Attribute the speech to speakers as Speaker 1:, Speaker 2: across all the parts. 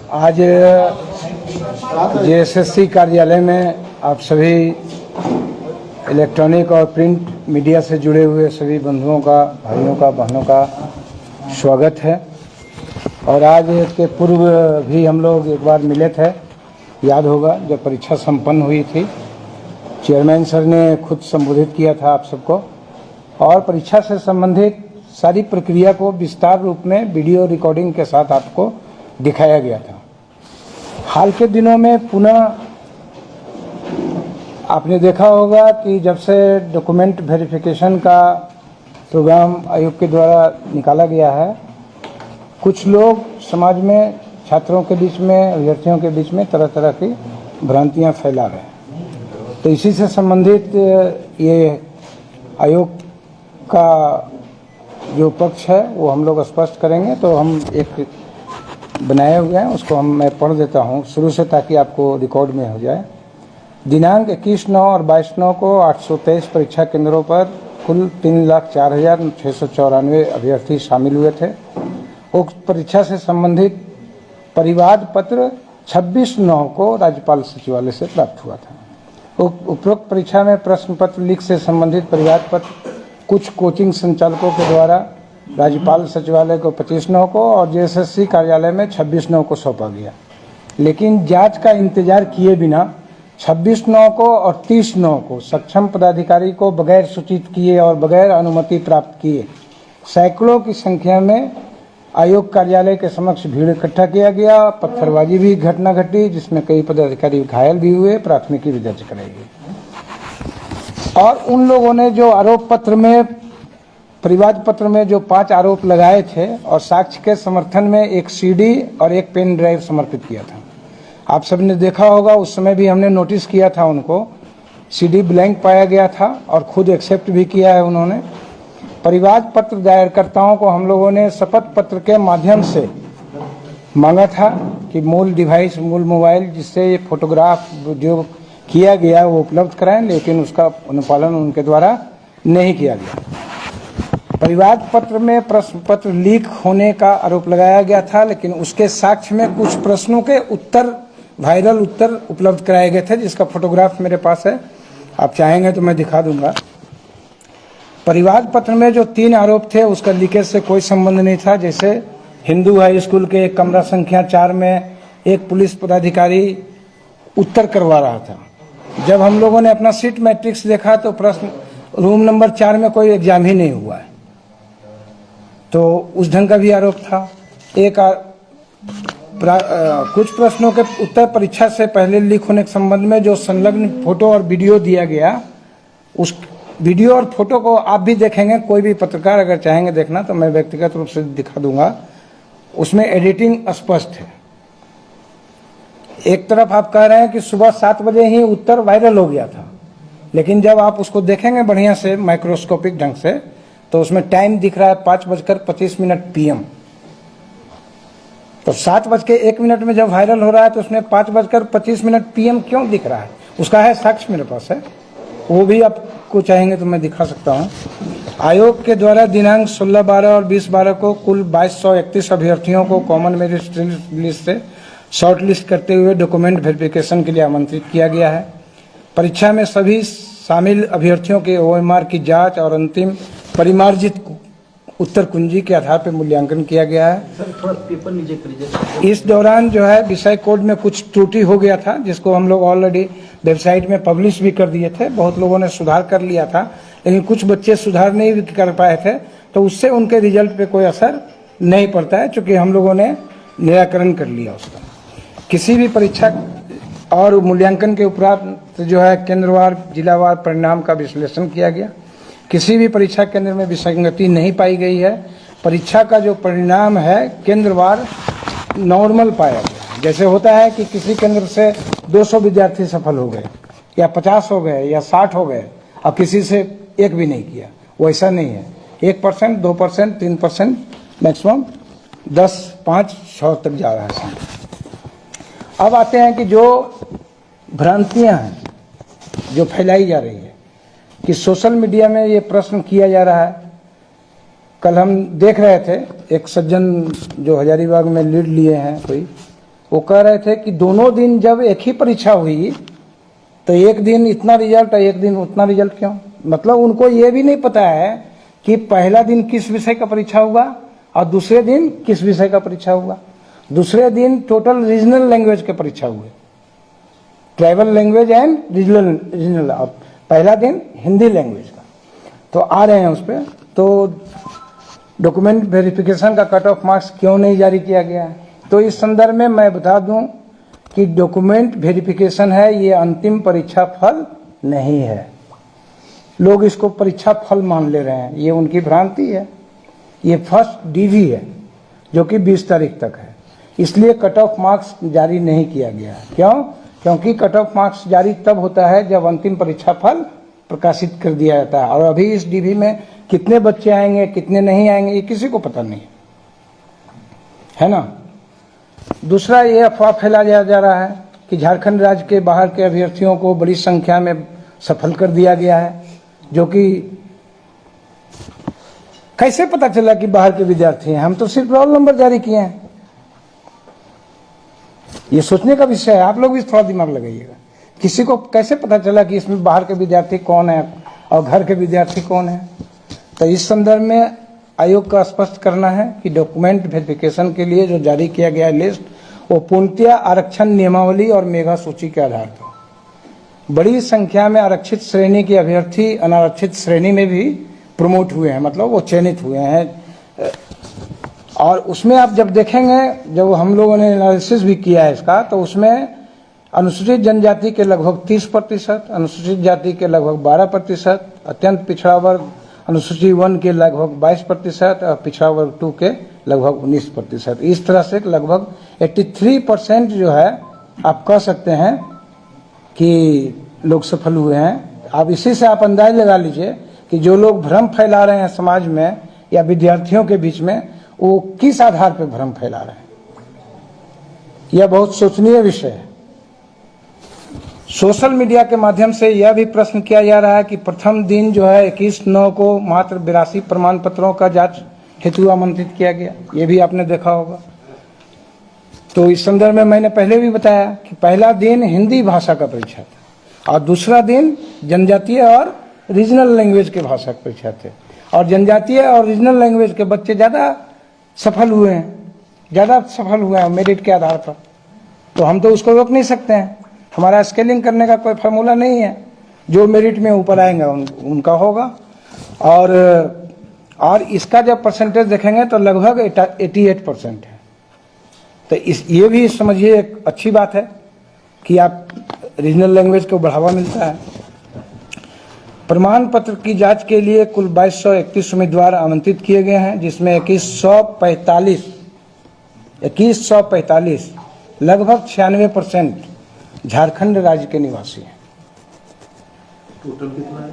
Speaker 1: आज जेएसएससी कार्यालय में आप सभी इलेक्ट्रॉनिक और प्रिंट मीडिया से जुड़े हुए सभी बंधुओं का, भाइयों का, बहनों का स्वागत है। और आज इसके पूर्व भी हम लोग एक बार मिले थे, याद होगा, जब परीक्षा संपन्न हुई थी। चेयरमैन सर ने खुद संबोधित किया था आप सबको और परीक्षा से संबंधित सारी प्रक्रिया को विस्तार रूप में वीडियो रिकॉर्डिंग के साथ आपको दिखाया गया था। हाल के दिनों में पुनः आपने देखा होगा कि जब से डॉक्यूमेंट वेरिफिकेशन का प्रोग्राम आयोग के द्वारा निकाला गया है, कुछ लोग समाज में, छात्रों के बीच में, अभ्यर्थियों के बीच में तरह तरह की भ्रांतियां फैला रहे हैं। तो इसी से संबंधित ये आयोग का जो पक्ष है वो हम लोग स्पष्ट करेंगे। तो हम एक बनाए हुए हैं, उसको मैं पढ़ देता हूँ शुरू से ताकि आपको रिकॉर्ड में हो जाए। दिनांक 21/9 और 22/9 को 823 परीक्षा केंद्रों पर कुल 3,04,694 अभ्यर्थी शामिल हुए थे। उक्त परीक्षा से संबंधित परिवाद पत्र 26/9 को राज्यपाल सचिवालय से प्राप्त हुआ था। उपरोक्त परीक्षा में प्रश्न पत्र लीक से संबंधित परिवाद पत्र कुछ कोचिंग संचालकों के द्वारा राज्यपाल सचिवालय को 25/9 को और जेएसएससी कार्यालय में 26/9 को सौंपा गया, लेकिन जांच का इंतजार किए बिना 26/9 को और 30/9 को सक्षम पदाधिकारी को बगैर सूचित किए और बगैर अनुमति प्राप्त किए सैकड़ों की संख्या में आयोग कार्यालय के समक्ष भीड़ इकट्ठा किया गया। पत्थरबाजी भी घटना घटी, जिसमें कई पदाधिकारी घायल भी हुए। प्राथमिकी भी दर्ज कराई गई और उन लोगों ने जो आरोप पत्र में, परिवाद पत्र में जो 5 आरोप लगाए थे और साक्ष्य के समर्थन में एक सीडी और एक पेन ड्राइव समर्पित किया था। आप सबने देखा होगा, उस समय भी हमने नोटिस किया था उनको। सीडी ब्लैंक पाया गया था और खुद एक्सेप्ट भी किया है उन्होंने। परिवाद पत्र दायरकर्ताओं को हम लोगों ने शपथ पत्र के माध्यम से मांगा था कि मूल डिवाइस, मूल मोबाइल जिससे ये फोटोग्राफ जो किया गया वो उपलब्ध कराएं, लेकिन उसका अनुपालन उनके द्वारा नहीं किया गया। परिवाद पत्र में प्रश्न पत्र लीक होने का आरोप लगाया गया था, लेकिन उसके साक्ष्य में कुछ प्रश्नों के उत्तर, वायरल उत्तर उपलब्ध कराए गए थे, जिसका फोटोग्राफ मेरे पास है। आप चाहेंगे तो मैं दिखा दूंगा। परिवाद पत्र में जो 3 आरोप थे उसका लीकेज से कोई संबंध नहीं था। जैसे हिंदू हाई स्कूल के कमरा संख्या 4 में एक पुलिस पदाधिकारी उत्तर करवा रहा था। जब हम लोगों ने अपना सीट मैट्रिक्स देखा तो प्रश्न रूम नंबर 4 में कोई एग्जाम ही नहीं हुआ है, तो उस ढंग का भी आरोप था। कुछ प्रश्नों के उत्तर परीक्षा से पहले लीक होने के संबंध में जो संलग्न फोटो और वीडियो दिया गया, उस वीडियो और फोटो को आप भी देखेंगे, कोई भी पत्रकार अगर चाहेंगे देखना तो मैं व्यक्तिगत रूप से दिखा दूंगा। उसमें एडिटिंग स्पष्ट है। एक तरफ आप कह रहे हैं कि सुबह 7 बजे ही उत्तर वायरल हो गया था, लेकिन जब आप उसको देखेंगे बढ़िया से माइक्रोस्कोपिक ढंग से तो उसमें टाइम दिख रहा है 5:25 PM। तो 7:01 में जब वायरल हो रहा है तो उसमें 5:25 PM क्यों दिख रहा है? उसका है साक्ष्य मेरे पास है, वो भी आपको चाहेंगे तो मैं दिखा सकता हूँ। आयोग के द्वारा दिनांक 16/12 और 20/12 को कुल 2231 अभ्यर्थियों को कॉमन मेरिट लिस्ट से शॉर्ट लिस्ट करते हुए डॉक्यूमेंट वेरिफिकेशन के लिए आमंत्रित किया गया है। परीक्षा में सभी शामिल अभ्यर्थियों के OMR की जांच और अंतिम परिमार्जित उत्तर कुंजी के आधार पर मूल्यांकन किया गया है।
Speaker 2: सर थोड़ा पेपर नीचे करिए।
Speaker 1: इस दौरान जो है विषय कोड में कुछ त्रुटि हो गया था, जिसको हम लोग ऑलरेडी वेबसाइट में पब्लिश भी कर दिए थे। बहुत लोगों ने सुधार कर लिया था, लेकिन कुछ बच्चे सुधार नहीं कर पाए थे, तो उससे उनके रिजल्ट पे कोई असर नहीं पड़ता है, चूँकि हम लोगों ने निराकरण कर लिया उसका। किसी भी परीक्षा और मूल्यांकन के उपरांत जो है केंद्रवार, जिलावार परिणाम का विश्लेषण किया गया। किसी भी परीक्षा केंद्र में विसंगति नहीं पाई गई है। परीक्षा का जो परिणाम है केंद्रवार नॉर्मल पाया गया। जैसे होता है कि किसी केंद्र से 200 विद्यार्थी सफल हो गए या 50 हो गए या 60 हो गए, अब किसी से एक भी नहीं किया, वैसा नहीं है। 1%, 2%, 3%, मैक्सिमम 10, 5, 6 तक जा रहा है। अब आते हैं कि जो भ्रांतियां हैं जो फैलाई जा रही है कि सोशल मीडिया में ये प्रश्न किया जा रहा है। कल हम देख रहे थे एक सज्जन जो हजारीबाग में लीड लिए हैं कोई, वो कह रहे थे कि दोनों दिन जब एक ही परीक्षा हुई तो एक दिन इतना रिजल्ट और एक दिन उतना रिजल्ट क्यों? मतलब उनको ये भी नहीं पता है कि पहला दिन किस विषय का परीक्षा हुआ और दूसरे दिन किस विषय का परीक्षा हुआ। दूसरे दिन टोटल रीजनल लैंग्वेज के परीक्षा हुए, ट्राइबल लैंग्वेज एंड रीजनल, और पहला दिन हिंदी लैंग्वेज का। तो आ रहे हैं उस पर। तो डॉक्यूमेंट वेरिफिकेशन का कट ऑफ मार्क्स क्यों नहीं जारी किया गया है? तो इस संदर्भ में मैं बता दूं कि डॉक्यूमेंट वेरिफिकेशन है, ये अंतिम परीक्षा फल नहीं है। लोग इसको परीक्षा फल मान ले रहे हैं, ये उनकी भ्रांति है। ये फर्स्ट डीवी है जो कि 20 तारीख तक है, इसलिए कट ऑफ मार्क्स जारी नहीं किया गया है। क्यों? क्योंकि कट ऑफ मार्क्स जारी तब होता है जब अंतिम परीक्षा फल प्रकाशित कर दिया जाता है, और अभी इस डीवी में कितने बच्चे आएंगे कितने नहीं आएंगे ये किसी को पता नहीं है ना। दूसरा, ये अफवाह फैलाया जा रहा है कि झारखंड राज्य के बाहर के अभ्यर्थियों को बड़ी संख्या में सफल कर दिया गया है, जो कि कैसे पता चला कि बाहर के विद्यार्थी हैं? हम तो सिर्फ रोल नंबर जारी किए हैं। ये सोचने का विषय है, आप लोग भी थोड़ा दिमाग लगाइएगा। किसी को कैसे पता चला कि इसमें बाहर के विद्यार्थी कौन है और घर के विद्यार्थी कौन है? तो इस संदर्भ में आयोग का स्पष्ट करना है कि डॉक्यूमेंट वेरिफिकेशन के लिए जो जारी किया गया लिस्ट वो पूर्णतया आरक्षण नियमावली और मेगा सूची के आधार पर बड़ी संख्या में आरक्षित श्रेणी के अभ्यर्थी अनारक्षित श्रेणी में भी प्रमोट हुए हैं, मतलब वो चयनित हुए हैं। और उसमें आप जब देखेंगे, जब हम लोगों ने एनालिसिस भी किया है इसका, तो उसमें अनुसूचित जनजाति के लगभग 30%, अनुसूचित जाति के लगभग 12%, अत्यंत पिछड़ा वर्ग अनुसूची 1 के लगभग 22% और पिछड़ा वर्ग 2 के लगभग 19%। इस तरह से लगभग 83% जो है आप कह सकते हैं कि लोग सफल हुए हैं। अब इसी से आप अंदाज लगा लीजिए कि जो लोग भ्रम फैला रहे हैं समाज में या विद्यार्थियों के बीच में, वो किस आधार पर भ्रम फैला रहे हैं। यह बहुत सोचनीय विषय है। सोशल मीडिया के माध्यम से यह भी प्रश्न किया जा रहा है कि प्रथम दिन जो है 21/9 को मात्र 82 प्रमाण पत्रों का जांच हेतु आमंत्रित किया गया, ये भी आपने देखा होगा। तो इस संदर्भ में मैंने पहले भी बताया कि पहला दिन हिंदी भाषा का परीक्षा था और दूसरा दिन जनजातीय और रीजनल लैंग्वेज के भाषा का परीक्षा थे, और जनजातीय और रीजनल लैंग्वेज के बच्चे ज़्यादा सफल हुए हैं मेरिट के आधार पर। तो हम तो उसको रोक नहीं सकते हैं, हमारा स्केलिंग करने का कोई फार्मूला नहीं है। जो मेरिट में ऊपर आएंगे उनका होगा। और इसका जब परसेंटेज देखेंगे तो लगभग 88% है। तो ये भी समझिए एक अच्छी बात है कि आप रीजनल लैंग्वेज को बढ़ावा मिलता है। प्रमाण पत्र की जांच के लिए कुल 2231 उम्मीदवार आमंत्रित किए गए हैं, जिसमें 2145 लगभग 96% झारखंड राज्य के निवासी हैं।
Speaker 2: टोटल कितना है?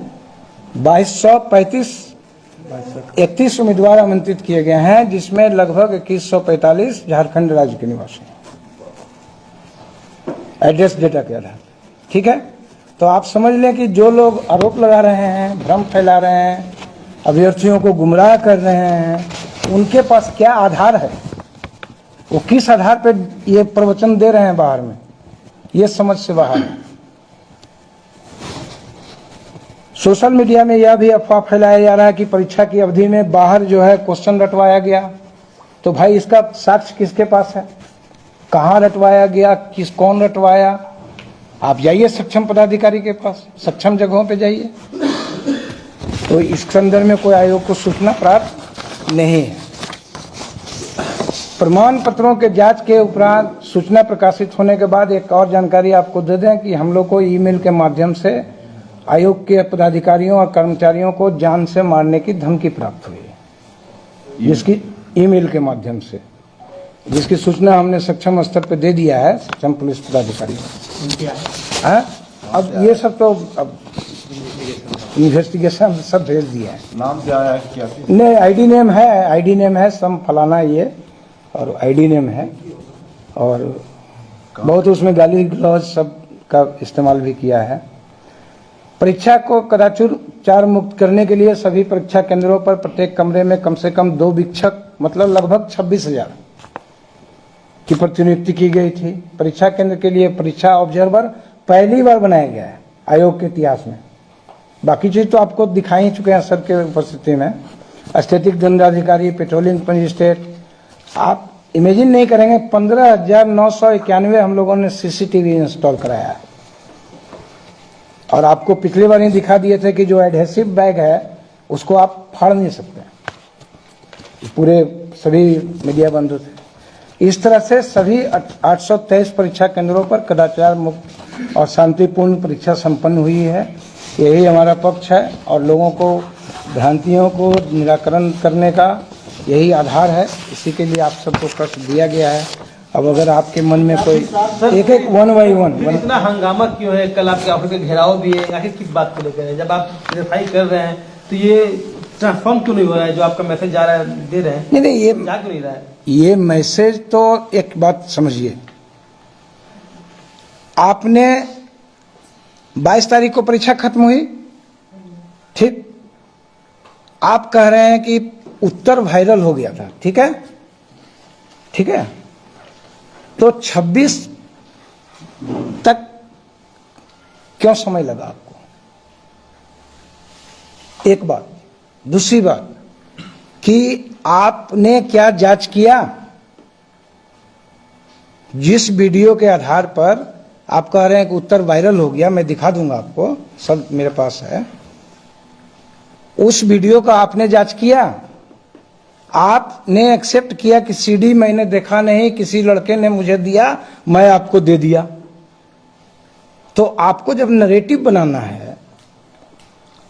Speaker 1: 2231 उम्मीदवार आमंत्रित किए गए हैं, जिसमें लगभग 2145 झारखंड राज्य के निवासी हैं, एड्रेस डेटा के आधार। ठीक है, तो आप समझ लें कि जो लोग आरोप लगा रहे हैं, भ्रम फैला रहे हैं, अभ्यर्थियों को गुमराह कर रहे हैं, उनके पास क्या आधार है, वो किस आधार पर ये प्रवचन दे रहे हैं बाहर में, ये समझ से बाहर है। सोशल मीडिया में यह भी अफवाह फैलाया जा रहा है कि परीक्षा की अवधि में बाहर जो है क्वेश्चन रटवाया गया। तो भाई इसका साक्ष्य किसके पास है, कहाँ रटवाया गया, कौन रटवाया? आप जाइए सक्षम पदाधिकारी के पास, सक्षम जगहों पे जाइए। तो इस संदर्भ में कोई आयोग को सूचना प्राप्त नहीं है। प्रमाण पत्रों के जांच के उपरांत सूचना प्रकाशित होने के बाद एक और जानकारी आपको दे दें कि हम लोग को ईमेल के माध्यम से आयोग के पदाधिकारियों और कर्मचारियों को जान से मारने की धमकी प्राप्त हुई है, जिसकी ईमेल के माध्यम से, जिसकी सूचना हमने सक्षम स्तर पर दे दिया है सक्षम पुलिस पदाधिकारियों को। अब ये सब तो अब इन्वेस्टिगेशन सब भेज दिया है।
Speaker 2: नाम क्या है? क्या
Speaker 1: नहीं, आईडी नेम है सम फलाना ये, और आईडी नेम है, और बहुत उसमें गाली गलौज सब का इस्तेमाल भी किया है। परीक्षा को कदाचार मुक्त करने के लिए सभी परीक्षा केंद्रों पर प्रत्येक कमरे में कम से कम 2 वीक्षक, मतलब लगभग 26,000 की प्रतिनियुक्ति की गई थी। परीक्षा केंद्र के लिए परीक्षा ऑब्जर्वर पहली बार बनाया गया है आयोग के इतिहास में। बाकी चीज तो आपको दिखाई ही चुके हैं सर के उपस्थिति में। स्टैटिक दंडाधिकारी, पेट्रोलिंग मजिस्ट्रेट, आप इमेजिन नहीं करेंगे 15,991 हम लोगों ने सीसीटीवी इंस्टॉल कराया है। और आपको पिछली बार ही दिखा दिए थे कि जो एडहेसिव बैग है उसको आप फाड़ नहीं सकते, पूरे सभी मीडिया बंधु थे। इस तरह से सभी 823 परीक्षा केंद्रों पर कदाचार मुक्त और शांतिपूर्ण परीक्षा संपन्न हुई है। यही हमारा पक्ष है और लोगों को भ्रांतियों को निराकरण करने का यही आधार है। इसी के लिए आप सबको प्रश्न दिया गया है। अब अगर आपके मन में कोई एक एक वन बाई वन
Speaker 3: इतना हंगामा क्यों है? कल आपके ऑफिस में घेराव भी है, आखिर किस बात को लेकर है? जब आप वेरीफाई कर रहे हैं तो ये ट्रांसफॉर्म क्यों नहीं हो रहा है? जो आपका मैसेज जा रहा है, दे रहे हैं,
Speaker 1: नहीं ये
Speaker 3: जा क्यों नहीं रहा है?
Speaker 1: ये मैसेज तो एक बात समझिए, आपने 22 तारीख को परीक्षा खत्म हुई, ठीक, आप कह रहे हैं कि उत्तर वायरल हो गया था, ठीक है, ठीक है, तो 26 तक क्यों समय लगा आपको? एक बात। दूसरी बात कि आपने क्या जांच किया? जिस वीडियो के आधार पर आप कह रहे हैं कि उत्तर वायरल हो गया, मैं दिखा दूंगा आपको, सब मेरे पास है, उस वीडियो का आपने जांच किया? आपने एक्सेप्ट किया कि सीडी मैंने देखा नहीं, किसी लड़के ने मुझे दिया, मैं आपको दे दिया। तो आपको जब नरेटिव बनाना है,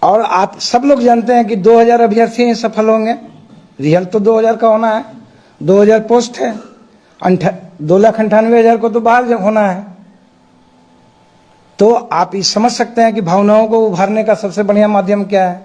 Speaker 1: और आप सब लोग जानते हैं कि 2000 अभ्यर्थी ही सफल होंगे, रिजल्ट तो 2000 का होना है, 2000 पोस्ट है, 2,98,000 को तो बाहर होना है। तो आप ये समझ सकते हैं कि भावनाओं को उभारने का सबसे बढ़िया माध्यम क्या है,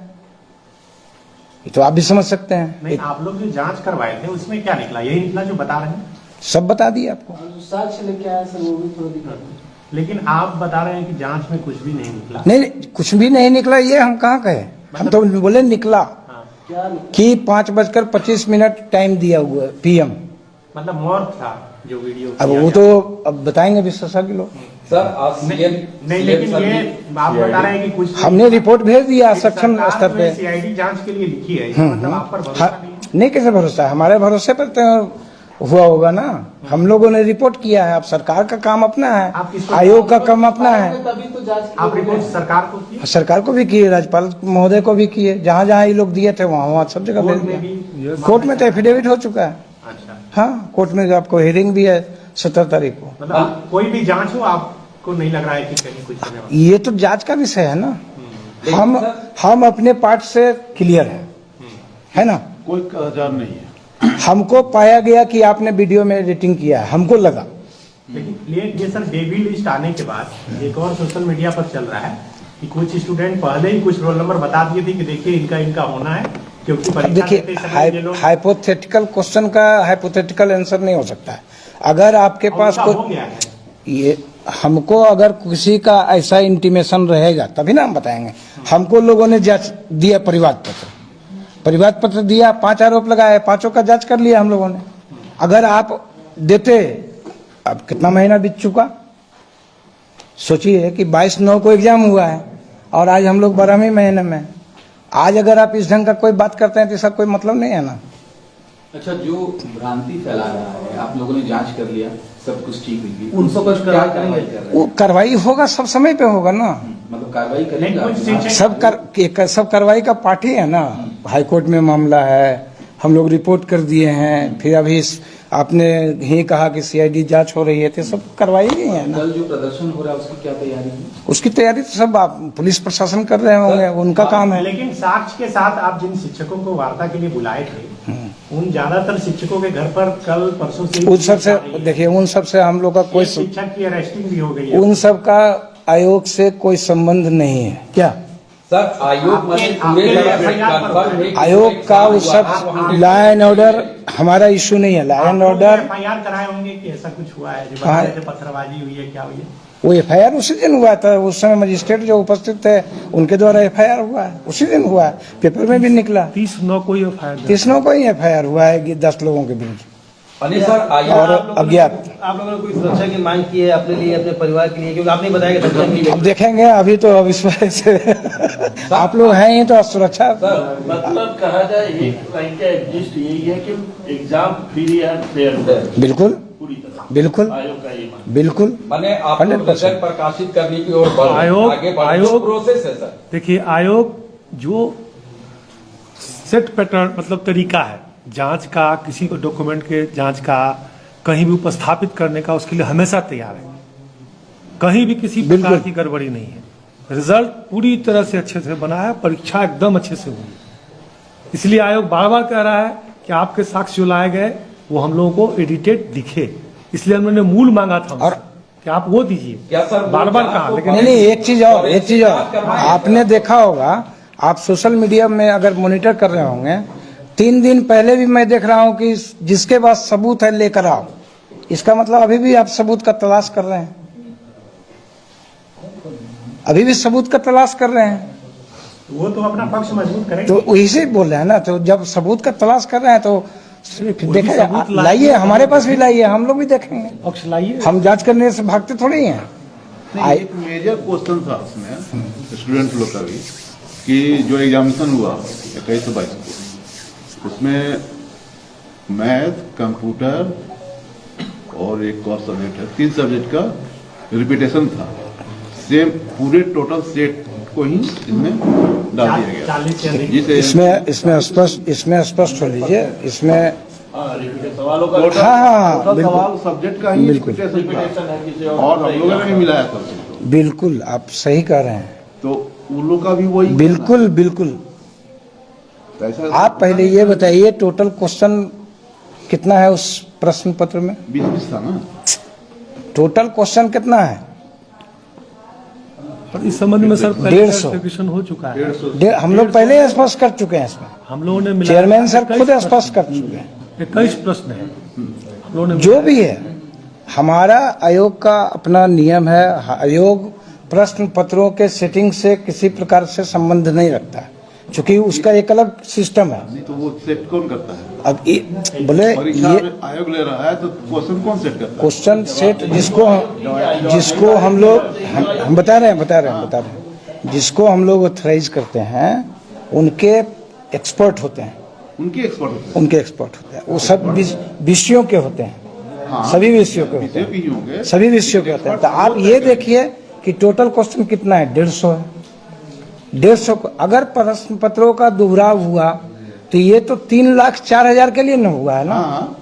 Speaker 1: ये तो आप भी समझ सकते हैं।
Speaker 2: नहीं, आप लोग जो जांच करवाए थे उसमें क्या निकला? यही निकला जो बता रहे हैं?
Speaker 1: सब बता दिए आपको।
Speaker 3: साक्ष्य लेके आया सर, वो भी थोड़ा दिखा दो।
Speaker 2: लेकिन आप बता रहे हैं कि जांच में कुछ भी नहीं निकला।
Speaker 1: नहीं, कुछ भी नहीं निकला, ये हम कहाँ कहे, हम तो बोले निकला।
Speaker 2: हाँ।
Speaker 3: क्या
Speaker 1: कि 5:25 टाइम दिया हुआ PM।
Speaker 2: मतलब मॉर्फ था जो वीडियो।
Speaker 1: अब वो तो अब बताएंगे विशेषज्ञ लोग।
Speaker 4: सर आप सीएम
Speaker 2: नहीं, लेकिन ये आप बता रहे हैं कि कुछ
Speaker 1: हमने रिपोर्ट भेज दिया सक्षम स्तर पे।
Speaker 2: CID जांच के लिए लिखी है, इसका मतलब आप पर भरोसा नहीं है?
Speaker 1: नहीं, कैसे भरोसा है? हमारे भरोसे पर तो हुआ होगा ना, हम लोगों ने रिपोर्ट किया है। अब सरकार का काम अपना है, आयोग का काम अपना है।
Speaker 3: तभी तो जांच
Speaker 2: आप रिपोर्ट सरकार को की?
Speaker 1: सरकार को भी किए, राज्यपाल महोदय को भी किए, जहाँ जहाँ ये लोग दिए थे वहाँ वहाँ सब जगह भेज दिया। कोर्ट में तो एफिडेविट हो चुका है।
Speaker 2: अच्छा,
Speaker 1: हाँ, कोर्ट में आपको हियरिंग भी है 17 तारीख को।
Speaker 2: मतलब कोई भी जांच हो, आपको नहीं लग रहा है कि कहीं कुछ होने वाला?
Speaker 1: ये तो जांच का विषय है ना। हम अपने पार्ट से क्लियर है ना।
Speaker 5: कोई कदाचार नहीं है।
Speaker 1: हमको पाया गया कि आपने वीडियो में एडिटिंग किया है, हमको लगा।
Speaker 2: लेकिन ये सर डेवी लिस्ट आने के बाद एक और सोशल मीडिया पर चल रहा है कि कुछ स्टूडेंट पहले ही कुछ रोल नंबर बता दिए थे कि देखिए इनका होना है, क्योंकि परीक्षा
Speaker 1: देखिए,
Speaker 2: देते समय ये लोग
Speaker 1: हाइपोथेटिकल क्वेश्चन का हाइपोथेटिकल आंसर नहीं हो सकता है। अगर आपके पास
Speaker 2: हो
Speaker 1: कोई,
Speaker 2: गया है।
Speaker 1: ये हमको अगर किसी का ऐसा इंटीमेशन रहेगा तभी ना हम बताएंगे। हमको लोगों ने जांच दिया, परिवाद पत्र दिया, 5 आरोप लगाए, 5 का जांच कर लिया हम लोगों ने। अगर आप देते, अब कितना महीना बीत चुका, सोचिए कि 22/9 को एग्जाम हुआ है और आज हम लोग 12वें महीने में। आज अगर आप इस ढंग का कोई बात करते हैं तो इसका कोई मतलब नहीं है ना।
Speaker 4: अच्छा, जो भ्रांति फैला रहा है, आप लोगों ने जांच कर लिया, सब कुछ ठीक हुई,
Speaker 3: उनको कुछ
Speaker 4: क्या
Speaker 3: कार्रवाई
Speaker 4: कार्रवाई कर रहे
Speaker 1: वो
Speaker 4: हैं?
Speaker 1: कार्रवाई होगा, सब समय पे होगा ना।
Speaker 4: मतलब कार्रवाई
Speaker 2: नहीं,
Speaker 4: करेंगे
Speaker 2: कुछ शिक्षक-
Speaker 1: सब कार्रवाई का पार्ट ही है ना। हाई कोर्ट में मामला है, हम लोग रिपोर्ट कर दिए हैं, फिर अभी आपने ही कहा कि CID जांच हो रही है, तो सब कार्रवाई ही है ना।
Speaker 4: कल जो प्रदर्शन हो रहा है उसकी क्या तैयारी है?
Speaker 1: उसकी तैयारी तो सब आप पुलिस प्रशासन कर रहे होंगे, उनका काम है।
Speaker 2: लेकिन साक्ष्य के साथ आप जिन शिक्षकों को वार्ता के लिए बुलाए थे, उन ज्यादातर शिक्षकों के घर पर कल परसों से
Speaker 1: उन सब से देखिए, उन सब से हम लोग का कोई,
Speaker 2: एक शिक्षक की अरेस्टिंग भी हो गई है।
Speaker 1: उन सब का आयोग से कोई संबंध नहीं है। क्या
Speaker 4: सर आयोग
Speaker 1: आयोग का वो सब लॉ एंड ऑर्डर हमारा इशू नहीं है। लॉ एंड ऑर्डर
Speaker 2: FIR कराए होंगे कि ऐसा कुछ हुआ है, जो
Speaker 1: हाँ।
Speaker 2: बता रहे थे पत्थरबाजी हुई है, क्या हुई है?
Speaker 1: वो FIR उसी दिन हुआ था। उस समय मजिस्ट्रेट जो उपस्थित थे उनके द्वारा FIR हुआ है, उसी दिन हुआ है, पेपर में भी निकला।
Speaker 2: 30/9 को ही FIR
Speaker 1: 30/9 को ही FIR हुआ है कि 10 लोगों के विरुद्ध।
Speaker 4: अनिल सर आइए
Speaker 1: और अज्ञात।
Speaker 3: आप लोगों ने कोई सुरक्षा की मांग की है अपने लिए, अपने परिवार के लिए, क्योंकि आपने बताया कि सुरक्षा की
Speaker 1: अब देखेंगे, अभी तो अब इस वजह से आप लोग हैं ही तो सुरक्षा।
Speaker 5: मतलब कहा जाए एक लाइन का एग्जिस्ट यही है कि एग्जाम फ्री एंड फेयर
Speaker 1: बिल्कुल
Speaker 5: पूरी तरह
Speaker 1: बिल्कुल
Speaker 5: आयोग का ये मानना।
Speaker 1: बिल्कुल
Speaker 4: माने आप लोग
Speaker 1: 100%।
Speaker 4: रिजल्ट प्रकाशित करने की ओर बढ़ रहे हैं,
Speaker 2: आयोग-
Speaker 4: आगे बढ़
Speaker 2: आयोग-
Speaker 4: प्रोसेस है सर।
Speaker 2: देखिए, आयोग जो सेट पैटर्न मतलब तरीका है जांच का, किसी को डॉक्यूमेंट के जांच का, कहीं भी उपस्थापित करने का, उसके लिए हमेशा तैयार है। कहीं भी किसी प्रकार
Speaker 1: बिल्कुल।
Speaker 2: की गड़बड़ी नहीं है। रिजल्ट पूरी तरह से अच्छे से बना है, परीक्षा एकदम अच्छे से हुई है। इसलिए आयोग बार बार कह रहा है कि आपके साक्ष्य जो लाए गए वो हम लोगों को एडिटेड दिखे, इसलिए हमने मूल मांगा था
Speaker 1: और-
Speaker 2: कि आप वो दीजिए।
Speaker 4: क्या सर
Speaker 2: बार बार कहा, लेकिन
Speaker 1: नहीं नहीं, एक चीज और आपने देखा होगा, आप सोशल मीडिया में अगर मॉनिटर कर रहे होंगे, 3 दिन पहले भी मैं देख रहा हूं कि जिसके पास सबूत है लेकर आओ। इसका मतलब अभी भी आप सबूत का तलाश कर रहे हैं, अभी भी सबूत का तलाश कर रहे हैं।
Speaker 2: वो तो अपना पक्ष मजबूत करेंगे।
Speaker 1: तो वही से बोल रहे हैं ना, तो जब सबूत का तलाश कर रहे हैं तो देखा
Speaker 2: सबूत लाइए।
Speaker 1: लाइए, हमारे पास भी लाइए, हम लोग भी देखेंगे।
Speaker 2: पक्ष लाइए।
Speaker 1: हम जांच करने से भागते थोड़ी हैं।
Speaker 6: नहीं, एक मेजर क्वेश्चन था उसमें स्टूडेंट लोग का भी कि जो एग्जामिनेशन हुआ 21 से 22 को, उसमें मैथ, कंप्यूटर और एक और सब्जेक्ट है, 3 सब्जेक्ट का रिपीटेशन था। सेम पूरे टोटल सेट को ही इसमें डाल दिया गया,
Speaker 2: 40 से अधिक।
Speaker 6: जिसे
Speaker 1: इसमें स्पष्ट हो लीजिए, इसमें
Speaker 5: सवालों का
Speaker 1: हाँ
Speaker 6: टोटल
Speaker 1: बिल्कुल
Speaker 6: सवाल सब्जेक्ट का ही
Speaker 1: बिल्कुल।
Speaker 6: रिपीटेशन था
Speaker 5: है किसी
Speaker 6: और हम लोगों ने भी मिलाया था उसको।
Speaker 1: बिल्कुल आप सही कह रहे हैं,
Speaker 6: तो उन लोग का भी वही
Speaker 1: बिल्कुल बिल्कुल।
Speaker 6: तो ऐसा
Speaker 1: आप पहले ये बताइए, टोटल क्वेश्चन कितना है उस प्रश्न पत्र में?
Speaker 6: 20 था ना।
Speaker 1: टोटल क्वेश्चन कितना है?
Speaker 2: और इस संबंध में सर
Speaker 1: 150
Speaker 2: क्लैरिफिकेशन हो चुका है।
Speaker 6: 150
Speaker 1: हम लोग पहले स्पष्ट कर चुके हैं इसमें,
Speaker 2: हम लोगों ने मिला
Speaker 1: चेयरमैन सर खुद स्पष्ट कर चुके हैं।
Speaker 2: 21 प्रश्न है हम लोगों ने
Speaker 1: जो भी है, हमारा आयोग का अपना नियम है। आयोग प्रश्न पत्रों के सेटिंग से किसी प्रकार से संबंध नहीं रखता है, क्योंकि उसका एक अलग सिस्टम है।
Speaker 6: नहीं तो वो सेट कौन करता है?
Speaker 1: अब बोले
Speaker 6: परीक्षा
Speaker 1: ये
Speaker 6: में आयोग ले रहा है तो क्वेश्चन कौन सेट करता है?
Speaker 1: क्वेश्चन सेट जिसको हम लोग हम बता रहे हैं जिसको हम लोग ऑथराइज करते हैं, उनके एक्सपर्ट होते हैं,
Speaker 6: उनके एक्सपर्ट होते
Speaker 1: उनके एक्सपर्ट होते हैं। वो सब विषयों के होते हैं,
Speaker 6: हाँ,
Speaker 1: सभी विषयों के
Speaker 6: हैं।
Speaker 1: होते
Speaker 6: विषय भी
Speaker 1: हैं,
Speaker 6: होंगे,
Speaker 1: सभी विषयों के होते हैं। तो आप ये देखिए कि टोटल क्वेश्चन कितना है, 150 है। 150 को अगर प्रश्न पत्रों का दोहराव हुआ तो ये तो 3,04,000 के लिए न हुआ है ना,
Speaker 6: हाँ,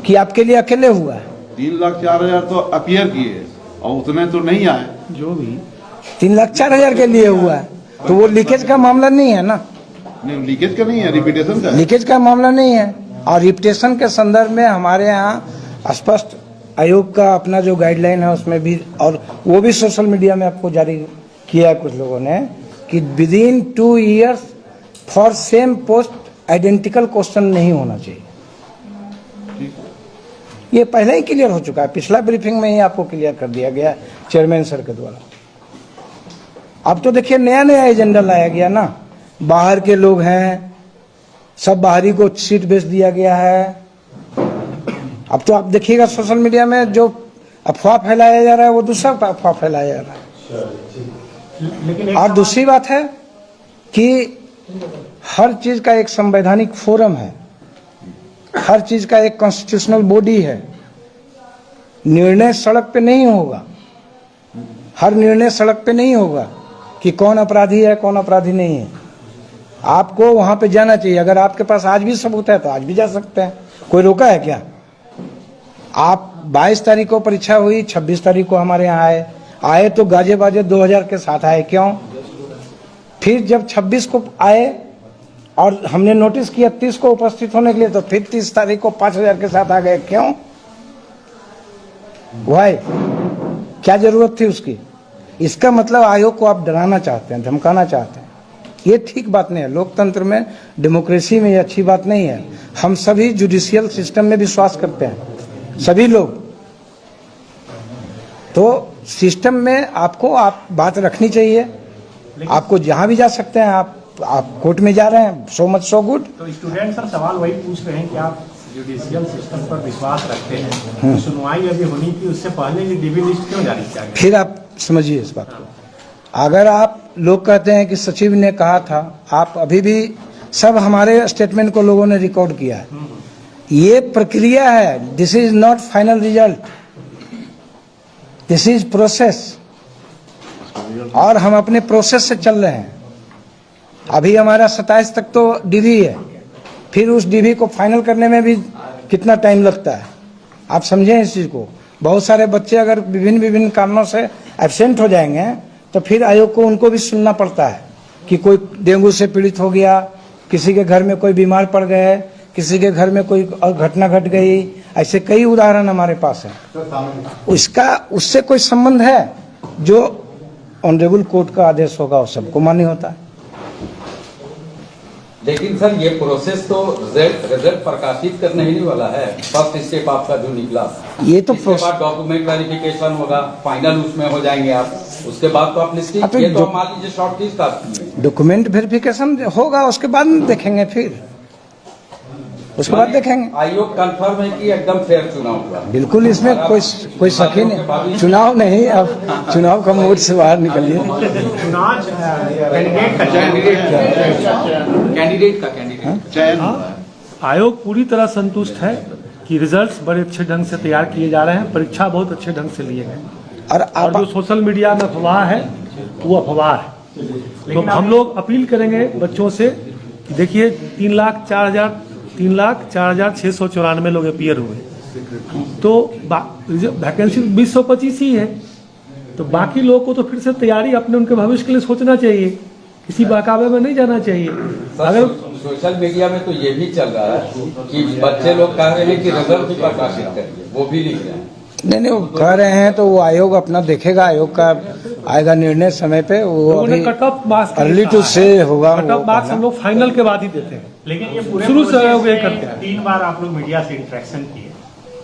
Speaker 1: कि आपके लिए अकेले हुआ है।
Speaker 6: 3,04,000 तो अपियर किए और उतने तो नहीं आए।
Speaker 2: जो भी
Speaker 1: 3,04,000 के लिए हुआ है, तो वो लीकेज का मामला नहीं है ना,
Speaker 6: नहीं लीकेज का नहीं है, रिपीटेशन का है।
Speaker 1: लीकेज का मामला नहीं है। और रिपीटेशन के संदर्भ में हमारे यहाँ स्पष्ट आयोग का अपना जो गाइडलाइन है उसमें भी, और वो भी सोशल मीडिया में आपको जारी किया है कुछ लोगों ने, कि within 2 years for same post identical question नहीं होना चाहिए। ये पहले ही क्लियर हो चुका है, पिछला ब्रीफिंग में ही आपको क्लियर कर दिया गया चेयरमैन सर के द्वारा। अब तो देखिए नया नया एजेंडा लाया गया ना, बाहर के लोग हैं, सब बाहरी को सीट बेच दिया गया है। अब तो आप देखिएगा सोशल मीडिया में जो अफवाह फैलाया जा रहा है वो दूसरा अफवाह फैलाया जा रहा है।
Speaker 2: लेकिन
Speaker 1: और दूसरी बात है कि हर चीज का एक संवैधानिक फोरम है, हर चीज का एक कॉन्स्टिट्यूशनल बॉडी है। निर्णय सड़क पे नहीं होगा, हर निर्णय सड़क पे नहीं होगा कि कौन अपराधी है कौन अपराधी नहीं है। आपको वहां पे जाना चाहिए। अगर आपके पास आज भी सबूत है तो आज भी जा सकते हैं, कोई रोका है क्या? आप 22 तारीख को परीक्षा हुई, 26 तारीख को हमारे यहाँ आए तो गाजे बाजे 2000 के साथ आए, क्यों? फिर जब 26 को आए और हमने नोटिस किया 30 को उपस्थित होने के लिए, तो फिर 30 तारीख को 5000 के साथ आ गए, क्यों? भाई क्या जरूरत थी उसकी? इसका मतलब आयोग को आप डराना चाहते हैं, धमकाना चाहते हैं। ये ठीक बात नहीं है। लोकतंत्र में, डेमोक्रेसी में ये अच्छी बात नहीं है। हम सभी जुडिशियल सिस्टम में विश्वास करते हैं, सभी लोग। तो सिस्टम में आपको आप बात रखनी चाहिए। आपको जहां भी जा सकते हैं, आप कोर्ट में जा रहे हैं, सो मच सो गुड।
Speaker 2: तो स्टूडेंट सर सवाल वही पूछ रहे हैं कि आप जुडिशियल सिस्टम पर विश्वास रखते हैं, तो सुनवाई अभी होनी थी, उससे पहले ये डीबी लिस्ट क्यों जारी किया गया?
Speaker 1: फिर आप समझिए इस बात को। अगर आप लोग कहते हैं कि सचिव ने कहा था, आप अभी भी सब हमारे स्टेटमेंट को लोगों ने रिकॉर्ड किया है। ये प्रक्रिया है, this is not final result, this is process, और हम अपने प्रोसेस से चल रहे हैं। अभी हमारा 27 तक तो डीवी है, फिर उस डीवी को फाइनल करने में भी कितना टाइम लगता है, आप समझें इस चीज को। बहुत सारे बच्चे अगर विभिन्न कारणों से एब्सेंट हो जाएंगे तो फिर आयोग को उनको भी सुनना पड़ता है कि कोई डेंगू से पीड़ित हो गया, किसी के घर में कोई बीमार पड़ गए, किसी के घर में कोई घटना घट गई, ऐसे कई उदाहरण हमारे पास है। उससे कोई संबंध है? जो ऑनरेबल कोर्ट का आदेश होगा वो सबको मान्य होता है।
Speaker 7: लेकिन सर ये प्रोसेस तो रिजल्ट प्रकाशित करने ही नहीं वाला है। फर्स्ट स्टेप आपका जो निकला,
Speaker 1: ये तो
Speaker 7: इसके बाद डॉक्यूमेंट वेरिफिकेशन होगा, फाइनल उसमें हो जाएंगे आप, उसके बाद तो आप लिस्टिंग, ये तो मान लीजिए शॉर्ट लिस्ट आपकी,
Speaker 1: डॉक्यूमेंट वेरिफिकेशन होगा, उसके बाद देखेंगे, फिर उसके बाद देखेंगे।
Speaker 7: आयोग कंफर्म है कि एकदम फेयर चुनाव हुआ?
Speaker 1: बिल्कुल, इसमें कोई शक ही नहीं। चुनाव नहीं, अब चुनाव का मोड से बाहर निकलिए।
Speaker 4: कैंडिडेट का
Speaker 6: चयन
Speaker 2: आयोग पूरी तरह संतुष्ट है कि रिजल्ट्स बड़े अच्छे ढंग से तैयार किए जा रहे हैं, परीक्षा बहुत अच्छे ढंग से लिए गए, और जो सोशल मीडिया में अफवाह है वो अफवाह है। तो हम लोग अपील करेंगे बच्चों से कि देखिए 3,04,694 लोग अपीयर हुए, तो वैकेंसी 225 ही है, तो बाकी लोगों को तो फिर से तैयारी अपने उनके भविष्य के लिए सोचना चाहिए, किसी बहकावे में नहीं जाना चाहिए। अगर
Speaker 7: सोशल मीडिया में तो ये भी चल रहा है कि बच्चे लोग कह रहे हैं कि रिजल्ट भी प्रकाशित करिए, वो भी लिख रहे हैं।
Speaker 1: नहीं, वो कह रहे हैं तो वो आयोग अपना देखेगा, आयोग का आएगा निर्णय समय पे। वो अभी
Speaker 2: cut off marks
Speaker 1: early to say होगा।
Speaker 2: कट ऑफ मार्क्स हम लोग फाइनल के बाद ही देते हैं,
Speaker 8: लेकिन ये पूरे
Speaker 2: शुरू से
Speaker 8: प्रोसेस
Speaker 2: आयोग ये
Speaker 8: में
Speaker 2: करते हैं।
Speaker 8: 3 बार आप लोग मीडिया से इंटरेक्शन किए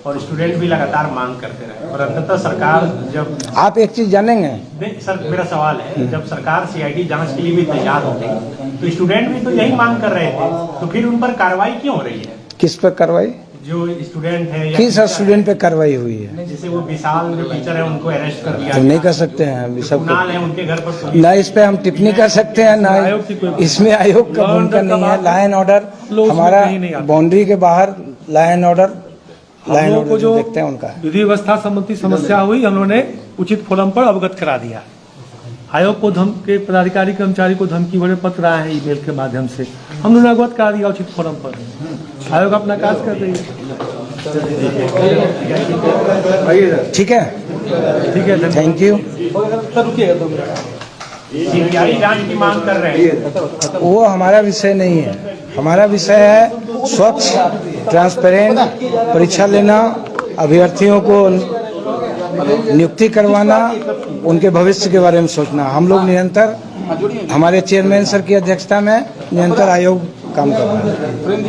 Speaker 8: और स्टूडेंट भी लगातार मांग करते रहे, और अंततः सरकार जब
Speaker 1: आप एक चीज जानेंगे,
Speaker 8: नहीं सर, मेरा सवाल है, जब सरकार सीआईडी जांच के लिए भी तैयार हो गई तो स्टूडेंट भी तो यही मांग कर रहे थे, तो फिर उन पर कार्रवाई क्यों हो रही है?
Speaker 1: किस पर कार्रवाई?
Speaker 8: जो स्टूडेंट है या
Speaker 1: किस स्टूडेंट पे कार्रवाई हुई है?
Speaker 8: जैसे वो विशाल जो टीचर है उनको अरेस्ट कर दिया,
Speaker 1: तो नहीं कर सकते हैं अभी सब
Speaker 8: कुणाल है उनके घर पर
Speaker 1: ना, इस पे हम टिप्पणी कर सकते हैं ना, इसमें आयोग का भूमिका नहीं है। लॉ एंड ऑर्डर हमारा बाउंड्री के बाहर, लॉ एंड ऑर्डर
Speaker 2: को जो
Speaker 1: देखते हैं उनका।
Speaker 2: विधि व्यवस्था संबंधी समस्या हुई, उन्होंने उचित फोरम पर अवगत करा दिया। आयोग को के पदाधिकारी कर्मचारी को धमकी भरे पत्र आए हैं ईमेल के माध्यम से, हमने अवगत करा दिया उचित फोरम पर। आयोग अपना कार्य कर रही है।
Speaker 1: ठीक है, थैंक यू।
Speaker 8: सीबीआई जांच की मांग कर रहे हैं,
Speaker 1: वो हमारा विषय नहीं है। हमारा विषय है स्वच्छ, ट्रांसपेरेंट परीक्षा लेना, अभ्यर्थियों को नियुक्ति करवाना, उनके भविष्य के बारे में सोचना। हम लोग निरंतर, हमारे चेयरमैन सर की अध्यक्षता में निरंतर आयोग काम कर रहा है।